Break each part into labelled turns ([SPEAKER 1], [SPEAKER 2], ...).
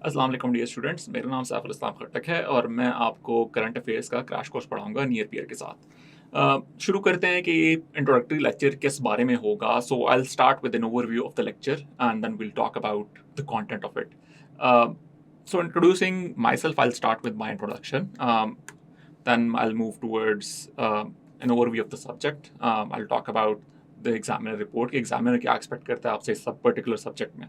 [SPEAKER 1] अस्सलाम वालेकुम dear students, मेरा नाम सैफ-उल-इस्लाम खट्टक है और मैं आपको करंट अफेयर्स का क्रैश कोर्स पढ़ाऊंगा नियर पीयर के साथ। शुरू करते हैं कि ये इंट्रोडक्टरी लेक्चर किस बारे में होगा। So I will start with an overview of the lecture and then will talk about the content of it. So introducing myself, I'll start with my introduction. Then I'll move towards an overview of the subject. I'll talk about the examiner report कि examiner क्या expect करता है आपसे इस particular subject में.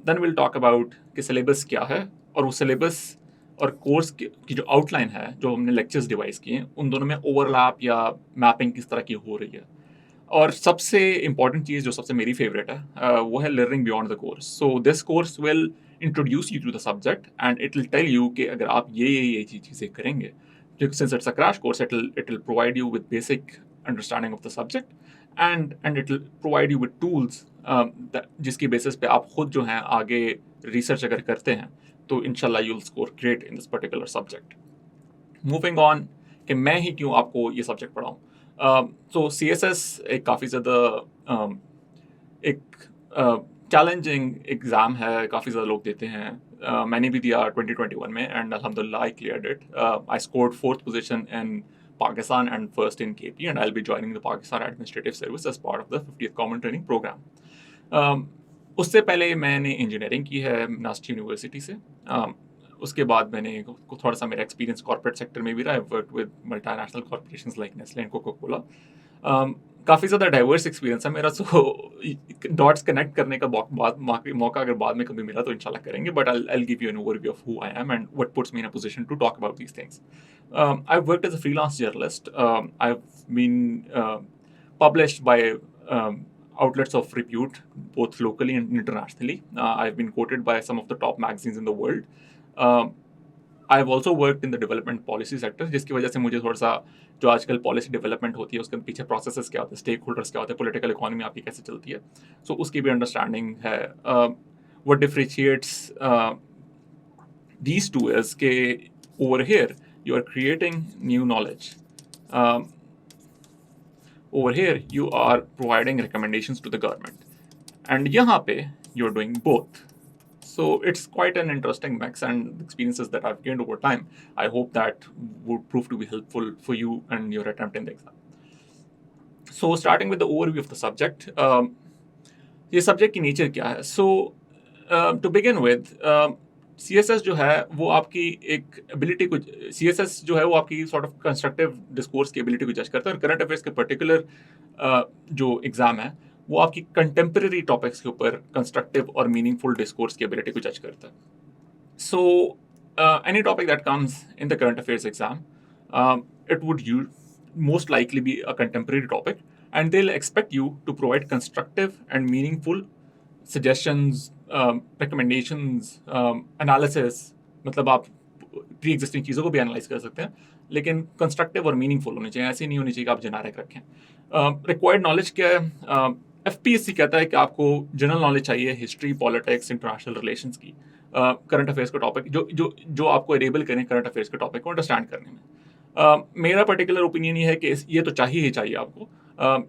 [SPEAKER 1] Then we'll talk about कि syllabus क्या है और वो syllabus और कोर्स की जो आउटलाइन है, जो हमने लेक्चर्स डिवाइस किए हैं, उन दोनों में ओवरलैप या मैपिंग किस तरह की हो रही है। और सबसे इंपॉर्टेंट चीज़ जो सबसे मेरी फेवरेट है, वो है learning beyond the course. So this course will introduce you to the subject and it will tell you कि अगर आप ये चीज़ें करेंगे, since it's a crash course, it will provide you with basic understanding of the subject and it will provide you with tools जिसकी basis पे आप खुद जो हैं आगे रिसर्च अगर करते हैं तो इंशाल्लाह you will score great in this particular subject. Moving on कि मैं ही क्यों आपको ये सब्जेक्ट पढ़ाऊँ। सो CSS एक काफ़ी ज़्यादा एक चैलेंजिंग एग्ज़ाम है, काफ़ी ज़्यादा लोग देते हैं। मैंने भी दिया 2021 में एंड अल्हम्दुलिल्लाह आई cleared it. I scored 4th position in Pakistan and 1st in KP, and I'll be joining the Pakistan Administrative Service as part of the 50th Common Training Program. उससे पहले मैंने इंजीनियरिंग की है नास्ट यूनिवर्सिटी से। उसके बाद मैंने थोड़ा सा मेरा एक्सपीरियंस कॉर्पोरेट सेक्टर में भी रहा है। Work with multinational corporations like Nestle and Coca Cola. काफ़ी ज़्यादा डाइवर्स एक्सपीरियंस है मेरा। सो डॉट्स कनेक्ट करने का मौका अगर बाद में कभी मिला तो इंशाल्लाह करेंगे, but I'll give you an overview of who I am and what puts me in a position to talk about these things. I've worked as a freelance journalist. I've been published by outlets of repute, both locally and internationally. I've been quoted by some of the top magazines in the world. I've also worked in the development policy sector, जिसकी वजह से मुझे थोड़ा सा जो आजकल policy development होती है उसके पीछे प्रोसेसेस क्या होते हैं, स्टेक होल्डर्स क्या होते हैं, पॉलिटिकल इकोनॉमी आपकी कैसे चलती है, सो उसकी भी अंडरस्टैंडिंग है। What differentiates these two is के over here you are creating new knowledge. Over here you are providing recommendations to the government, and यहाँ पे you're doing both. So it's quite an interesting mix, and experiences that I've gained over time, I hope that would prove to be helpful for you and your attempt in the exam. So starting with the overview of the subject, ये subject की nature क्या है? So to begin with, CSS जो है वो आपकी एक ability को CSS जो है वो आपकी sort of constructive discourse की ability को judge करता है, और current affairs के particular जो exam है वो आपकी कंटेम्प्रेरी टॉपिक्स के ऊपर कंस्ट्रक्टिव और मीनिंगफुल डिस्कोर्स की एबिलिटी को जज करता है. So any topic that comes in the current affairs exam, it would most likely be a contemporary topic, and they'll expect you to provide constructive and meaningful suggestions, recommendations, analysis. मतलब आप pre existing चीज़ों को भी analyse कर सकते हैं, लेकिन constructive और मीनिंगफुल होने चाहिए, ऐसे नहीं होनी चाहिए कि आप जेनेरिक रखें. रिक्वायर्ड नॉलेज क्या है? FPSC कहता है कि आपको जनरल नॉलेज चाहिए हिस्ट्री, पॉलिटिक्स, इंटरनेशनल रिलेशंस की, करंट अफेयर्स का टॉपिक जो आपको एनेबल करें करंट अफेयर्स के टॉपिक को अंडरस्टैंड करने में. मेरा पर्टिकुलर ओपिनियन ये है कि ये तो चाहिए ही चाहिए आपको.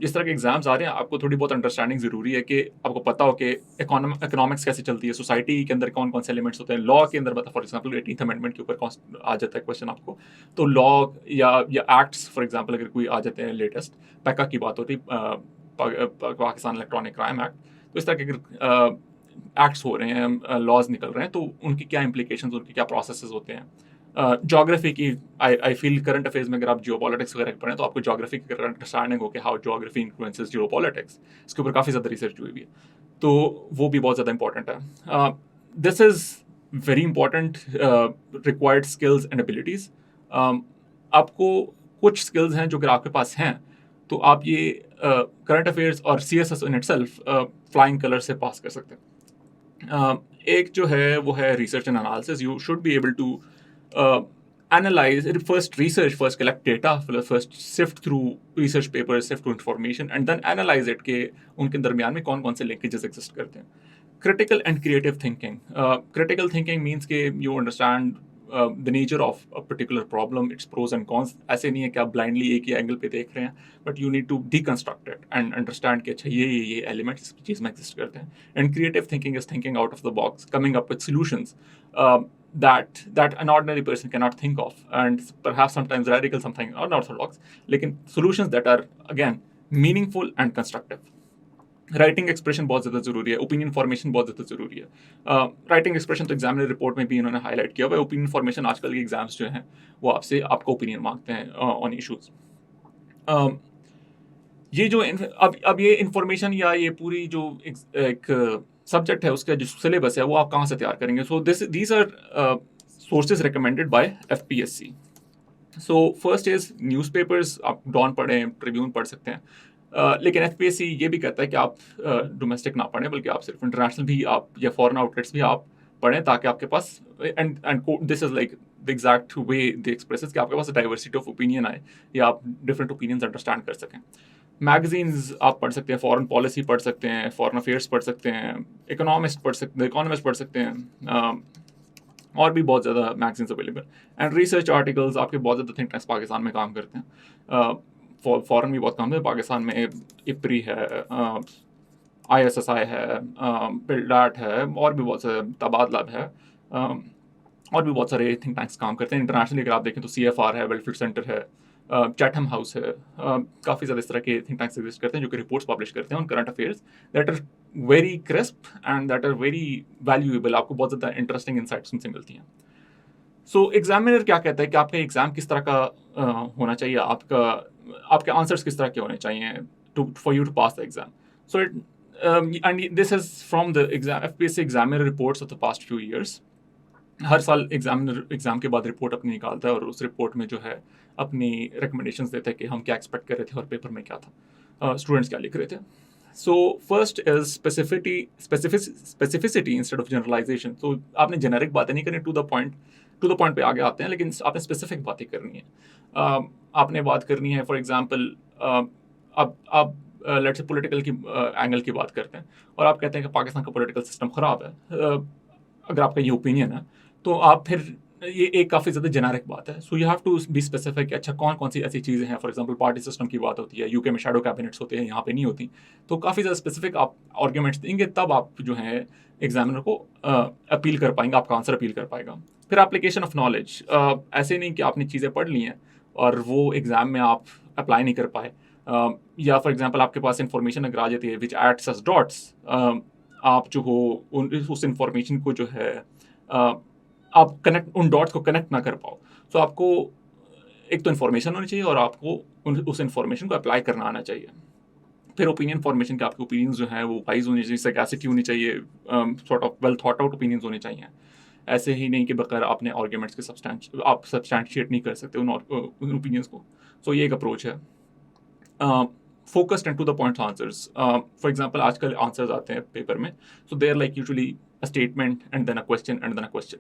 [SPEAKER 1] जिस तरह के एग्जाम्स आ रहे हैं आपको थोड़ी बहुत अंडरस्टैंडिंग ज़रूरी है कि आपको पता हो कि इकोनॉमिक्स कैसे चलती है, सोसाइटी के अंदर कौन कौन से एलिमेंट्स होते हैं, लॉ के अंदर फॉर एग्जांपल 18th अमेंडमेंट के ऊपर आ जाता है क्वेश्चन आपको, तो लॉ या एक्ट्स फॉर एग्जांपल अगर कोई आ जाते हैं लेटेस्ट, पैका की बात होती है, पाकिस्तान इलेक्ट्रॉनिक क्राइम एक्ट, तो इस तरह के अगर एक्ट्स हो रहे हैं, लॉज निकल रहे हैं, तो उनकी क्या इम्प्लीकेशंस, उनके क्या प्रोसेसेस होते हैं. ज्योग्राफी की आई फील करंट अफेयर्स में अगर आप जियोपॉलिटिक्स वगैरह पढ़ें तो आपको ज्योग्राफी की अंडरस्टैंडिंग हो कि हाउ ज्योग्राफी इन्फ्लुएंसेस जियोपॉलिटिक्स, इसके ऊपर काफ़ी ज़्यादा रिसर्च हुई भी है, तो वो भी बहुत ज़्यादा इंपॉर्टेंट है. This is very important. Required skills and abilities, आपको कुछ स्किल्स हैं जो अगर आपके पास हैं तो आप ये करंट अफेयर्स और CSS in itself flying colour से पास कर सकते हैं. एक जो है वो है research and analysis. You should be able to analyze it, first collect data, first sift through research papers, sift through information, and then analyze it के उनके दरमियान में कौन कौन से linkages exist करते हैं. Critical and creative thinking. Critical thinking means कि you understand the nature of a particular problem, it's pros and cons. ऐसे नहीं है कि आप ब्लाइंडली एक ही एंगल पे देख रहे हैं, but you need to deconstruct it and understand कि अच्छा ये एलिमेंट्स इस चीज़ में एग्जिस्ट करते हैं। And creative thinking is thinking out of the box, coming up with solutions that an ordinary person cannot think of, and perhaps sometimes radical, something or unorthodox, लेकिन solutions that are again meaningful and constructive। Writing expression बहुत ज़्यादा ज़रूरी है, opinion formation बहुत ज़्यादा ज़रूरी है। Writing expression तो एग्जामिनर रिपोर्ट में भी इन्होंने हाईलाइट किया हुआ है। ओपिनियन फॉर्मेशन आजकल के एग्जाम्स जो हैं वो आपका ओपिनियन मांगते हैं ऑन इशूज़। ये जो अब ये इंफॉर्मेशन या ये पूरी जो एक सब्जेक्ट है उसका जो सिलेबस है वो आप कहाँ से तैयार करेंगे? So these are sources recommended by FPSC। So first is newspapers, आप डॉन पढ़ें, ट्रिब्यून पढ़ सकते हैं। लेकिन FPSC ये भी कहता है कि आप डोमेस्टिक ना पढ़ें, बल्कि आप सिर्फ इंटरनेशनल भी आप या फॉरेन आउटलेट्स भी आप पढ़ें, ताकि आपके पास and this is like the exact way they expresses कि आपके पास डाइवर्सिटी ऑफ ओपिनियन आए या आप डिफरेंट ओपिनियंस अंडरस्टैंड कर सकें। मैगजीन्स आप पढ़ सकते हैं, फॉरेन पॉलिसी पढ़ सकते हैं, फॉरेन अफेयर्स पढ़ सकते हैं, इकोनॉमिस्ट पढ़ सकते हैं, और भी बहुत ज़्यादा magazines available. And research articles आपके बहुत ज़्यादा थिंक टैंक्स पाकिस्तान में काम करते हैं, फॉरेन भी बहुत काम है। पाकिस्तान में इप्री है, ISSI है, बिल्डाट है, और भी बहुत सारे तबादला है, और भी बहुत सारे थिंक टैंक्स काम करते हैं। इंटरनेशनली अगर आप देखें तो CFR है, वेलफील्ड सेंटर है, चैथम हाउस है, काफ़ी ज़्यादा इस तरह के थिंक टैंक्स एग्जिस्ट करते हैं जो कि रिपोर्ट्स पब्लिश करते हैं on current affairs that are very crisp and that are very valuable. आपको बहुत ज़्यादा इंटरेस्टिंग इंसाइट्स उनसे मिलती हैं। सो एग्जामिनर क्या कहता है कि आपका एग्जाम किस तरह का होना चाहिए, आपके आंसर्स किस तरह के होने चाहिए for you to pass the exam. So and this is from the FPSC examiner reports of the past few years. हर साल एग्जामिनर एग्जाम के बाद रिपोर्ट अपनी निकालता है और उस रिपोर्ट में जो है अपनी रिकमेंडेशंस देता है कि हम क्या एक्सपेक्ट कर रहे थे और पेपर में क्या था, स्टूडेंट्स क्या लिख रहे थे। So first is specificity instead of generalization. तो आपने जेनेरिक बातें नहीं करनी, टू द पॉइंट पे आगे आते हैं, लेकिन आपने स्पेसिफिक बातें करनी है। आपने बात करनी है, फॉर एग्जांपल अब लेट्स से पॉलिटिकल की एंगल की बात करते हैं और आप कहते हैं कि पाकिस्तान का पॉलिटिकल सिस्टम ख़राब है। अगर आपका ये ओपिनियन है तो आप फिर ये एक काफ़ी ज़्यादा जेनेरिक बात है। So you have to be specific. अच्छा कौन कौन सी ऐसी चीज़ें हैं, फॉर एग्जांपल पार्टी सिस्टम की बात होती है, UK में शैडो कैबिनेट्स होते हैं, यहाँ पे नहीं होती। तो काफ़ी ज़्यादा स्पेसिफिक आप आर्ग्यूमेंट्स देंगे, तब आप जो है एग्जामिनर को अपील कर पाएंगे, आपका आंसर अपील कर पाएगा। फिर एप्लीकेशन ऑफ नॉलेज, ऐसे नहीं कि आपने चीज़ें पढ़ ली हैं और वो एग्ज़ाम में आप अप्लाई नहीं कर पाए, या फॉर एग्जांपल आपके पास इंफॉर्मेशन अगर आ जाती है विच एक्ट्स एज डॉट्स, आप जो हो उस इंफॉर्मेशन को जो है आप उन डॉट्स को कनेक्ट ना कर पाओ। सो आपको एक तो इन्फॉर्मेशन होनी चाहिए और आपको उस इन्फॉर्मेशन को अप्लाई करना आना चाहिए। फिर ओपिनियन फॉर्मेशन के आपके ओपिनियंस जो हैं वो वाइज होनी चाहिए, सैगासिटी होनी चाहिए, sort of well thought out opinions होने चाहिए। ऐसे ही नहीं कि बगैर आपने आर्ग्यूमेंट्स के आप सब्सटैंशिएट नहीं कर सकते उन ओपिनियंस को। सो ये एक अप्रोच है। Focused and to the point answers, for example आजकल आंसर्स आते हैं पेपर में, so they are like usually a statement and then a question and then a question.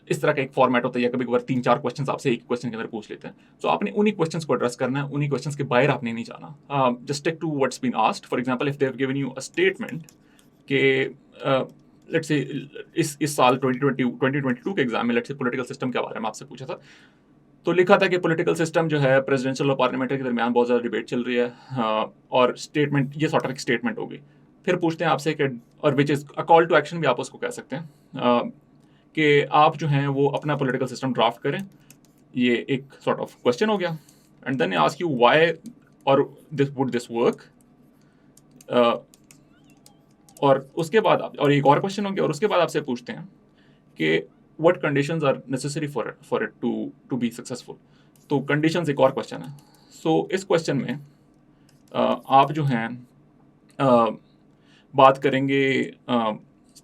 [SPEAKER 1] इस तरह का एक फॉर्मेट होता है, या कभी कभार 3-4 क्वेश्चंस आपसे एक क्वेश्चन के अंदर पूछ लेते हैं। सो आपने उन्हीं क्वेश्चंस को एड्रेस करना है, उन्हीं क्वेश्चंस के बाहर आपने नहीं जाना। Just stick to what's been asked. For example if they have given you a statement के लेट्स से इस साल 2022 के एग्जाम में लेट्स से पॉलिटिकल सिस्टम के बारे में आपसे पूछा था, तो लिखा था कि पॉलिटिकल सिस्टम जो है प्रेसिडेंशियल और पार्लियामेंट्री के दरमियान बहुत ज़्यादा डिबेट चल रही है, और स्टेटमेंट ये सॉर्ट ऑफ एक स्टेटमेंट होगी। फिर पूछते हैं आपसे कि, और which is a call to action भी आप उसको कह सकते हैं, कि आप जो हैं वो अपना पॉलिटिकल सिस्टम ड्राफ्ट करें। ये एक सॉर्ट ऑफ क्वेश्चन हो गया, and then ask you why और दिस वर्क, और उसके बाद और एक और क्वेश्चन हो गया, और उसके बाद आपसे पूछते हैं कि what conditions are necessary for it to be successful. तो कंडीशंस एक और क्वेश्चन है। सो इस क्वेश्चन में आप जो हैं बात करेंगे,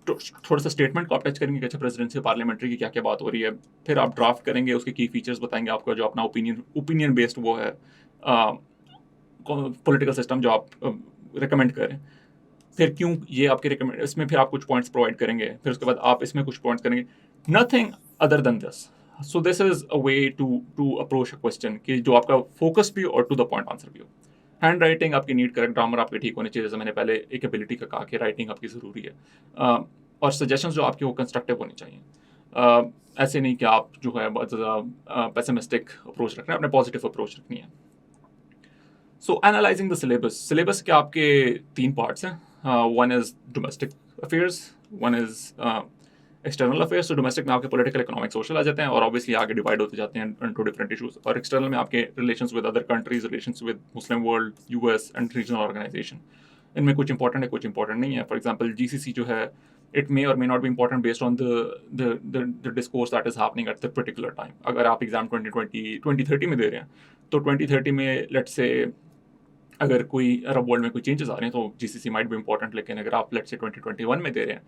[SPEAKER 1] थोड़ा सा स्टेटमेंट को आप टच करेंगे कि अच्छा प्रेसिडेंसी पार्लियामेंट्री की क्या क्या बात हो रही है। फिर आप ड्राफ्ट करेंगे, उसके की फीचर्स बताएंगे, आपका जो अपना ओपिनियन बेस्ड वो है पॉलिटिकल सिस्टम जो आप रिकमेंड करें। फिर क्यों ये आपके रिकमेंड, इसमें फिर आप कुछ पॉइंट्स प्रोवाइड करेंगे, फिर उसके बाद आप इसमें कुछ पॉइंट्स करेंगे। Nothing other than this. So this is a way to approach a question कि जो आपका फोकस भी और टू द पॉइंट आंसर भी हो। हैंड राइटिंग आपकी नीट करेक्ट, ग्रामर आपके ठीक होने चाहिए, जैसे मैंने पहले एक एबिलिटी का कहा कि राइटिंग आपकी ज़रूरी है, और सजेशंस जो आपके वो कंस्ट्रक्टिव होने चाहिए। ऐसे नहीं कि आप जो है बहुत ज़्यादा पेसिमिस्टिक अप्रोच रखना है, अपने पॉजिटिव अप्रोच रखनी है। सो एनालाइजिंग द सिलेबस के आपके 3 पार्ट्स हैं। One is domestic affairs, one is external affairs. तो डोमेस्टिक में आपके पॉलिटिकल, इकोनॉमिक, सोशल आ जाते हैं और ऑब्वियसली आगे डिवाइड होते जाते हैं इनटू डिफरेंट इशूज़। और एक्सटर्नल में आपके relations with other countries, relations with Muslim world, US and regional organization. इनमें कुछ इंपॉर्टेंट है, कुछ इंपॉर्टेंट नहीं है। फॉर एग्जाम्पल जीसीसी जो है, इट मे और may not be important based on the discourse that is happening at the particular time. अगर आप एग्जाम 2030 में दे रहे हैं तो 2030 में लेट्स से अगर कोई अरब वर्ल्ड में कोई चेंजेस आ रहे हैं तो जीसीसी माइट भी इंपॉर्टेंट। लेकिन अगर आप लेट्स से 2021 में दे रहे हैं,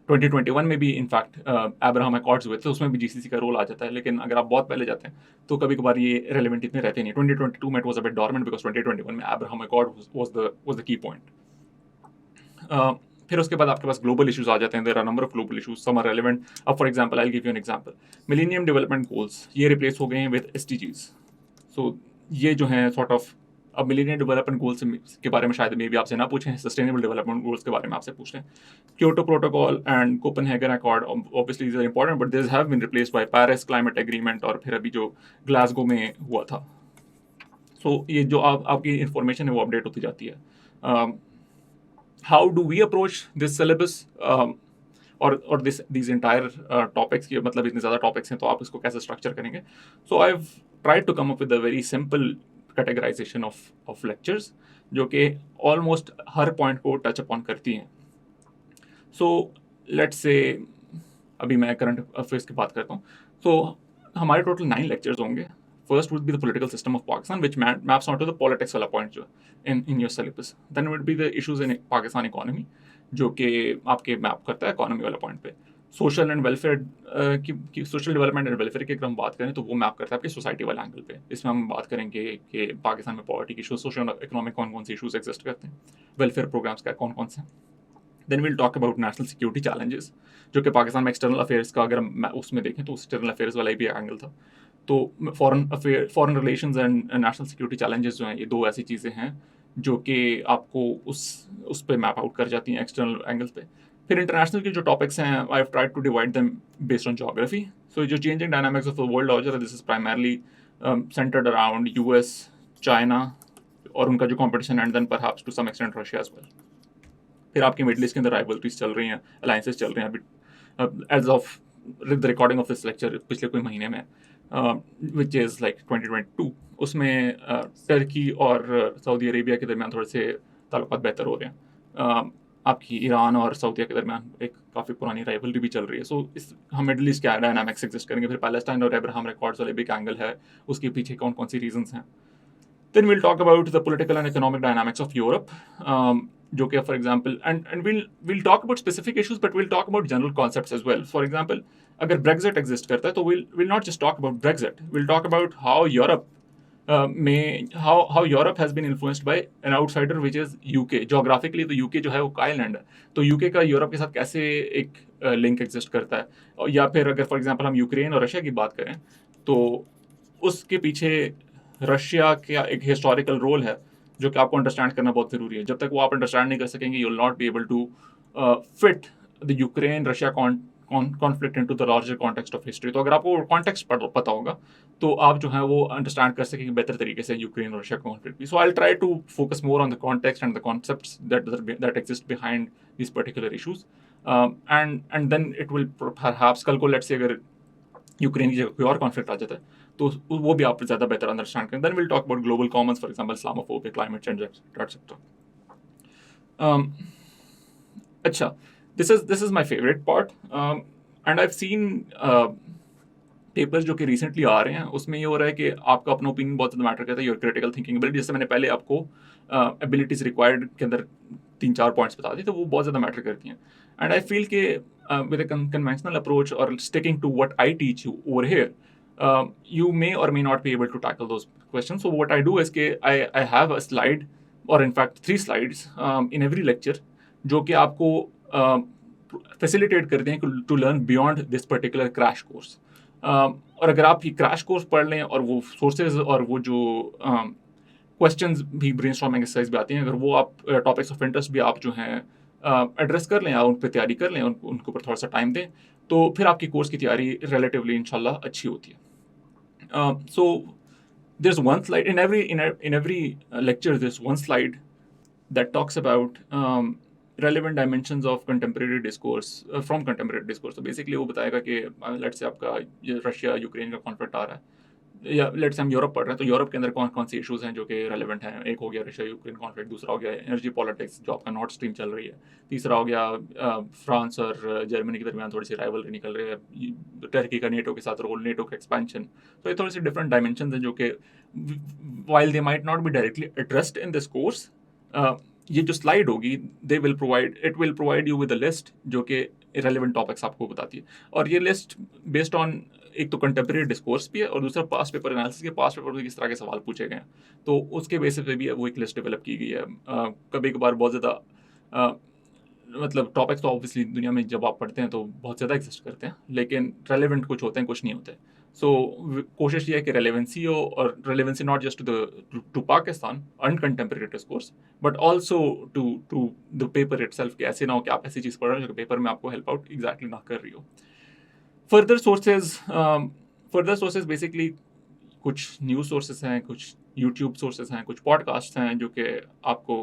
[SPEAKER 1] 2021 में भी इनफैक्ट अब्राहम अकॉर्ड्स हुए थे, उसमें भी जीसीसी का रोल आ जाता है। लेकिन अगर आप बहुत पहले जाते हैं तो कभी कभार ये रेलेवेंट इतने रहते नहीं। 2022 में it was a bit dormant because 2021 में Abraham accord was the key point. फिर उसके बाद आपके पास ग्लोबल इश्यूज आ जाते हैं। There are number of global issues, some are relevant. अब for example I will give you an example, millennium development goals ये रिप्लेस हो गए हैं विद एसडीजीज। सो ये जो है सॉर्ट ऑफ, अब मिलेनियम डेवलपमेंट गोल्स के बारे में शायद मे भी आपसे ना पूछें, सस्टेनेबल डेवलपमेंट गोल्स के बारे में आपसे पूछ रहे हैं। Kyoto protocol and Copenhagen accord obviously is important, but this have been replaced by Paris climate agreement और फिर अभी जो ग्लासगो में हुआ था। सो ये जो आपकी इंफॉर्मेशन है वो अपडेट होती जाती है। How do we approach this syllabus और दिस इंटायर टॉपिक्स की, मतलब इतने ज़्यादा टॉपिक्स हैं तो आप इसको कैसे स्ट्रक्चर करेंगे। So I have tried to come up with a very simple categorisation of lectures जो कि ऑलमोस्ट हर पॉइंट को टच अपॉन करती हैं। सो लेट्स से अभी मैं करंट अफेयर्स की बात करता हूँ। तो हमारे टोटल 9 लेक्चर्स होंगे। First would be the political system of Pakistan which maps on to the politics वाला पॉइंट जो in your syllabus. Then would be the issues in Pakistan economy जो कि आपके मैप करता है इकोनॉमी वाला पॉइंट पे। सोशल एंड वेलफेयर की सोशल डेवलपमेंट एंड वेलफेयर की अगर हम बात करें तो वो मैप करता है आपकी सोसाइटी वाले एंगल पे। इसमें हम बात करेंगे कि पाकिस्तान में पॉवर्टी की इशूज, सोशल इकोनॉमिक कौन कौन से इशूज एग्जिस्ट करते हैं, वेलफेयर प्रोग्राम्स क्या कौन कौन से। Then will talk about national security challenges जो कि पाकिस्तान में एक्सटर्नल अफेयर्स का अगर हम उसमें देखें तो एक्सटर्नल अफेयर्स वाला भी एंगल था। तो foreign relations and national security challenges जो हैं ये 2 ऐसी चीज़ें हैं जो कि आपको उस पे मैप आउट कर जाती हैं एक्सटर्नल एंगल्स पे। फिर इंटरनेशनल के जो टॉपिक्स हैं I have tried to divide them based on geography. So जो changing dynamics of the world order, this is primarily centred around US, China और उनका जो competition and then perhaps to some extent Russia as well. फिर आपकी middle east के अंदर rivalries चल रही हैं, अलायंसेस चल रहे हैं अभी as of the recording of this lecture पिछले कोई महीने में, विच इज़ लाइक 2022। उसमें टर्की और सऊदी अरेबिया के दरमियान थोड़े से ताल्लुकात बेहतर हो रहे हैं। आपकी ईरान और सऊदीया के दरमियान एक काफ़ी पुरानी राइवलरी भी चल रही है। सो इस हम मिडल ईस्ट क्या डायनामिक्स एग्जिस्ट करेंगे। फिर पैलेस्टाइन और अब्राहम रिकॉर्ड्स वाले भी एक एंगल है, उसके पीछे कौन कौन सी रीजंस हैं। Then we'll talk about the political and economic dynamics of Europe, जो कि for example, and we'll talk about specific issues, but we'll talk about general concepts as well. For example, अगर Brexit exist करता है तो we'll not just talk about Brexit. We'll talk about how Europe how Europe has been influenced by an outsider which is UK. Geographically तो UK जो है वो island है, तो UK का यूरोप के साथ कैसे एक लिंक एग्जिस्ट करता है। या फिर अगर फॉर एग्जांपल हम यूक्रेन और रशिया की बात करें तो उसके पीछे रशिया का एक हिस्टोरिकल रोल है जो कि आपको अंडरस्टैंड करना बहुत ज़रूरी है। जब तक वो आप अंडरस्टैंड नहीं कर सकेंगे you will not be able to fit the Ukraine Russia conflict into the larger context of history. तो अगर आपको कॉन्टेक्स्ट पता होगा तो आप जो है वो अंडरस्टैंड कर सकेंगे बेहतर तरीके से यूक्रेन और रशिया कॉन्फ्लिक्ट भी। So I will try to focus more on the context and the concepts that exist behind this particular issues and then it will perhaps कल को लेट्स से अगर यूक्रेन की जगह कोई और कॉन्फ्लिक्ट आ जाता है तो वो भी आप ज़्यादा बेहतर अंडरस्टैंड करें। Then will talk about global commons, for example Islamophobia, climate change etcetera. अच्छा, this is my favourite part and I have seen papers जो कि रिसेंटली आ रहे हैं उसमें ये हो रहा है कि आपका अपना ओपिनियन बहुत ज़्यादा मैटर करता है, योर क्रिटिकल थिंकिंग एबिलिटी। जैसे मैंने पहले आपको एबिलिटीज रिक्वायर्ड के अंदर 3-4 पॉइंट्स बता दी, तो वो बहुत ज़्यादा मैटर करती हैं। एंड आई फील कि विद अ कन्वेंशनल अप्रोच और sticking to what I teach you over here, you may or may not be able to tackle those questions. So what I do is कि I have a slide or in fact 3 slides in every lecture जो कि आपको facilitate करते हैं to learn beyond this particular crash course. और अगर आप ये crash course पढ़ लें और वो sources और वो जो questions भी brainstorming exercise भी आती हैं, अगर वो आप topics of interest भी आप जो हैं एड्रेस कर लें या उन पर तैयारी कर लें, उनके ऊपर थोड़ा सा टाइम दें, तो फिर आपकी कोर्स की तैयारी रिलेटिवली इंशाल्लाह अच्छी होती है. So there's one slide in every lecture. There's one slide that talks about relevant dimensions of contemporary discourse from contemporary discourse. So basically वो बताएगा कि लेट्स से आपका रशिया यूक्रेन का कॉन्फ्लिक्ट आ रहा है, या लेट्स से हम यूरोप पढ़ रहे हैं, तो यूरोप के अंदर कौन कौन से इश्यूज हैं जो कि रेलेवेंट हैं. एक हो गया रशिया यूक्रेन कॉन्फ्लिक्ट, दूसरा हो गया एनर्जी पॉलिटिक्स जो आपका नॉर्थ स्ट्रीम चल रही है, तीसरा हो गया फ्रांस और जर्मनी के दरमियान थोड़ी सी राइवलरी निकल रही है, टर्की का नेटो के साथ रोल, नेटो का एक्सपेंशन. तो ये थोड़ी सी डिफरेंट डायमेंशन हैं जो कि while they might not be directly addressed in this course, ये जो स्लाइड होगी it will provide you with a list जो कि रेलेवेंट टॉपिक्स आपको बताती है. और ये लिस्ट बेस्ड ऑन एक तो कंटेम्प्रेरी डिस्कोर्स भी है और दूसरा पास्ट पेपर एनालिसिस के पास्ट पेपर में किस तरह के सवाल पूछे गए हैं, तो उसके बेसिस पे भी वो एक लिस्ट डेवलप की गई है. कभी कभार बहुत ज़्यादा मतलब टॉपिक्स तो ऑब्वियसली दुनिया में जब आप पढ़ते हैं तो बहुत ज़्यादा एग्जिस्ट करते हैं, लेकिन रेलेवेंट कुछ होते हैं कुछ नहीं होते. सो कोशिश ये है कि रेलेवेंसी हो, और relevancy not just to Pakistan and contemporary discourse but also to the paper itself, कि ऐसे ना हो कि आप ऐसी चीज़ पढ़ रहे हो जो पेपर में आपको हेल्प आउट एग्जैक्टली ना कर रही हो. फर्दर सोर्सेज बेसिकली कुछ न्यूज़ सोर्सेज हैं, कुछ यूट्यूब सोर्सेज हैं, कुछ पॉडकास्ट हैं जो कि आपको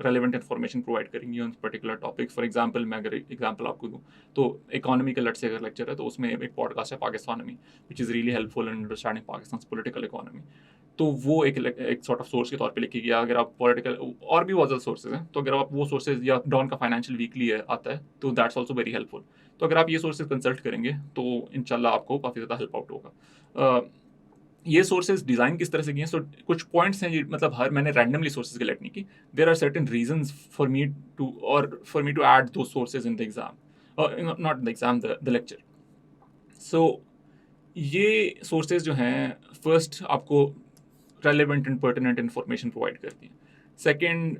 [SPEAKER 1] रेलेवेंट इन्फॉर्मेशन प्रोवाइड करेंगी on particular topic. For example मैं अगर एग्जांपल आपको दूं तो इकोनॉमी का लेट्स से अगर लेक्चर है तो उसमें एक पॉडकास्ट है पाकिस्तानमी which is really helpful in understanding Pakistan political economy. तो वो एक सॉर्ट ऑफ सोर्स के तौर पे लिखी गया. अगर आप पॉलिटिकल और भी बहुत ज़्यादा सोर्सेज हैं, तो अगर आप वो सोर्सेज, या डॉन का फाइनेंशियल वीकली है आता है, तो दैट्स ऑल्सो वेरी हेल्पफुल. तो अगर आप ये सोर्सेज कंसल्ट करेंगे तो इंशाल्लाह आपको काफ़ी ज़्यादा हेल्प आउट होगा. ये सोर्सेज डिज़ाइन किस तरह से किए हैं, सो कुछ पॉइंट्स हैं मतलब मैंने रैंडमली सोर्सेज कलेक्ट नहीं की. There are certain reasons for me to add two sources in the exam, not the exam, the lecture. So ये सोर्सेज जो हैं फर्स्ट आपको relevant and pertinent information provide करती हैं. सेकेंड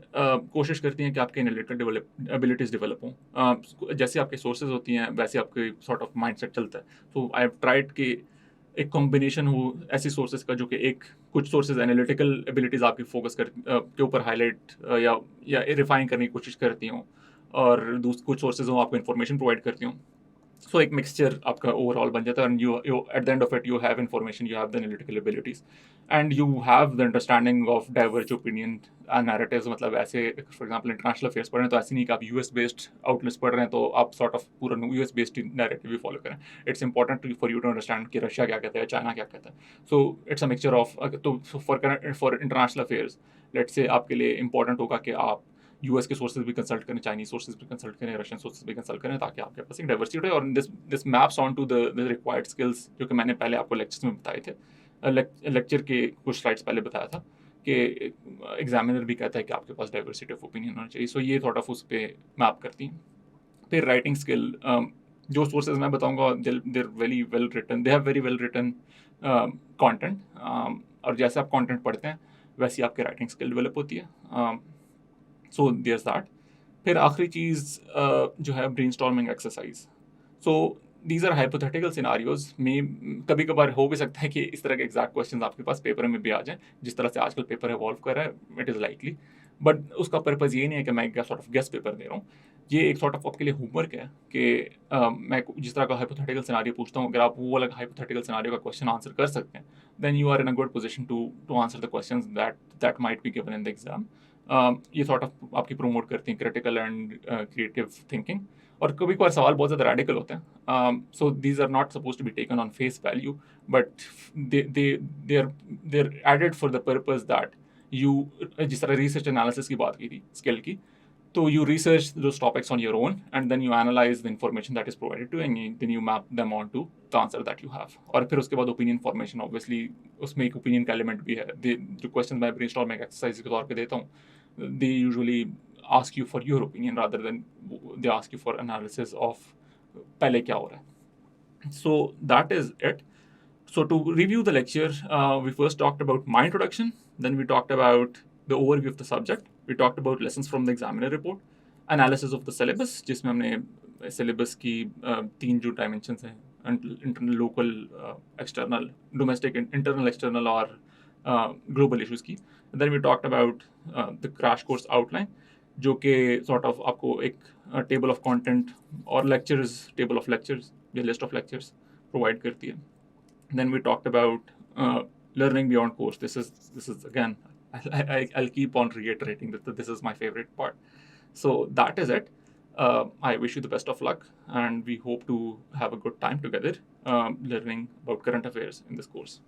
[SPEAKER 1] कोशिश करती हैं कि आपके एनालिटिकल एबिलिटीज़ डेवलप हों. जैसे आपके सोर्सेज होती हैं वैसे आपके सॉर्ट ऑफ माइंडसेट चलता है. सो आई हैव ट्राइड कि एक कॉम्बिनेशन हो ऐसी सोर्सेज का जो कि एक कुछ सोर्सेज एनालिटिकल एबिलिटीज़ आपकी फोकस के ऊपर हाईलाइट या रिफाइन करने की कोशिश करती हूँ, और कुछ सोर्सेज हो आपको इन्फॉर्मेशन प्रोवाइड करती हूँ. सो एक मिक्सचर आपका ओवरऑल बन जाता है, and you at the end of it you have information, you have the analytical abilities, and you have the understanding of diverge opinion narratives. मतलब ऐसे फॉर एग्जांपल इंटरनेशनल अफेयर्स पढ़ रहे हैं तो ऐसे नहीं कि आप यूएस बेस्ड आउटलेट्स पढ़ रहे हैं तो आप सॉर्ट ऑफ पूरा यूएस बेस्ड नैरेटिव भी फॉलो करें. It's important for you to understand कि रशिया क्या कहता है, चाइना क्या कहता है. So it's a mixture of. तो for international affairs let's say आपके लिए इंपॉर्टेंट होगा कि आप यूएस के सोर्सेज भी कंसल्ट करें, चाइनीज सोर्सेज भी कंसल्ट करें, रशियन सोर्सेज भी कंसल्ट करें, ताकि आपके पास एक डाइवर्सिटी हो. और this maps on to the required skills जो कि मैंने पहले आपको लेक्चर्स में बताए थे. लेक्चर के कुछ स्लाइड्स पहले बताया था कि एग्जामिनर भी कहता है कि आपके पास डाइवर्सिटी ऑफ ओपिनियन होना चाहिए. सो ये थोड़ा उस पर मैप करती हैं. फिर राइटिंग स्किल, जो सोर्सेज मैं बताऊंगा they're very well written, they have very well written content, और जैसे आप कॉन्टेंट पढ़ते हैं वैसी आपकी राइटिंग स्किल डेवलप होती है. So there's that. फिर आखिरी चीज़ जो है brainstorming exercise. So these are hypothetical scenarios में कभी कभार हो भी सकता है कि इस तरह के एग्जैक्ट क्वेश्चन आपके पास पेपर में भी आ जाएं, जिस तरह से आजकल पेपर इवॉल्व कर रहा है. इट इज़ लाइकली, बट उसका पर्पज़ ये नहीं है कि मैं एक सॉर्ट ऑफ गेस्ट पेपर दे रहा हूँ. ये एक सॉर्ट ऑफ आपके लिए होमवर्क है कि मैं जिस तरह का हाइपोथेटिकल सिनारियो पूछता हूँ, अगर आप वो वाला हाइपोथेटिकल सिनारियो का क्वेश्चन आंसर कर सकते हैं, then you are in a good position to answer the questions that might be given in the exam. ये सॉर्ट ऑफ आपकी प्रोमोट करती हैं क्रिटिकल एंड क्रिएटिव थिंकिंग. और कभी कभार सवाल बहुत ज़्यादा रेडिकल होते हैं. So these are not suppose to be taken on face value, but they are added for the purpose that you, जिस तरह रिसर्च एनालिसिस की बात की थी स्किल की, तो you research those topics on your own and then you analyze the information that is provided to you and then you map them onto the answer that you have. और फिर उसके बाद ओपिनियन फॉर्मेशन, ऑब्वियसली उसमें एक opinion का element भी है. जो क्वेश्चन मैं ब्रेनस्टॉर्मिंग एक्सरसाइज के तौर पे देता हूँ, they usually ask you for your opinion rather than they ask you for analysis of पहले क्या हो रहा है. So that is it. So to review the lecture, we first talked about my introduction, then we talked about the overview of the subject, we talked about lessons from the examiner report, analysis of the syllabus, जिसमें हमने syllabus की तीन जो dimensions हैं, internal, local, external, domestic, internal, external और global issues की. And then we talked about the crash course outline. जो कि sort of आपको एक table of content और lectures, table of lectures या list of lectures provide करती है. Then we talked about learning beyond course. This is again, I'll keep on reiterating that this is my favorite part. So that is it. I wish you the best of luck, and we hope to have a good time together learning about current affairs in this course.